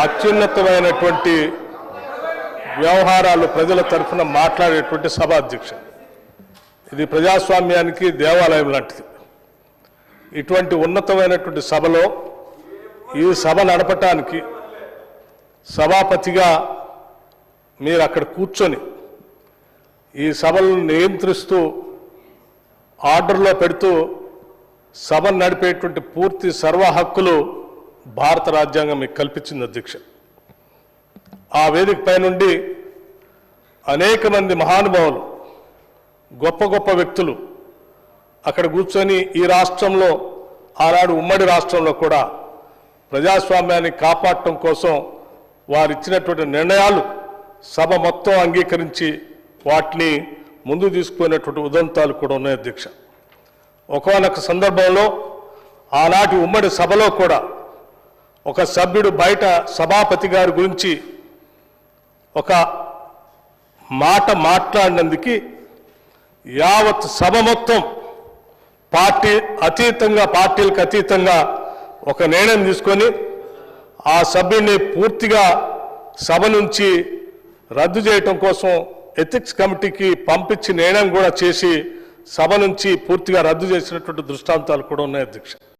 అత్యున్నతమైనటువంటి వ్యవహారాలు ప్రజల తరఫున మాట్లాడేటువంటి సభ అధ్యక్ష. ఇది ప్రజాస్వామ్యానికి దేవాలయం లాంటిది. ఇటువంటి ఉన్నతమైనటువంటి సభలో ఈ సభ నడపటానికి సభాపతిగా మీరు అక్కడ కూర్చొని ఈ సభలను నియంత్రిస్తూ ఆర్డర్లో పెడుతూ సభను నడిపేటువంటి పూర్తి సర్వ హక్కులు భారత రాజ్యాంగం మీకు కల్పించింది అధ్యక్ష. ఆ వేదిక పై నుండి అనేక మంది మహానుభావులు, గొప్ప గొప్ప వ్యక్తులు అక్కడ కూర్చొని ఈ రాష్ట్రంలో, ఆనాడు ఉమ్మడి రాష్ట్రంలో కూడా ప్రజాస్వామ్యాన్ని కాపాడటం కోసం వారు ఇచ్చినటువంటి నిర్ణయాలు సభ మొత్తం అంగీకరించి వాటిని ముందు తీసుకుపోయినటువంటి ఉదంతాలు కూడా ఉన్నాయి అధ్యక్ష. ఒకానొక సందర్భంలో ఆనాటి ఉమ్మడి సభలో కూడా ఒక సభ్యుడు బయట సభాపతి గారి గురించి ఒక మాట మాట్లాడినందుకు యావత్ సభ మొత్తం పార్టీలకు అతీతంగా ఒక నిర్ణయం తీసుకొని ఆ సభ్యుడిని పూర్తిగా సభ నుంచి రద్దు చేయటం కోసం ఎథిక్స్ కమిటీకి పంపించి నిర్ణయం కూడా చేసి సభ నుంచి పూర్తిగా రద్దు చేసినటువంటి దృష్టాంతాలు కూడా ఉన్నాయి అధ్యక్ష.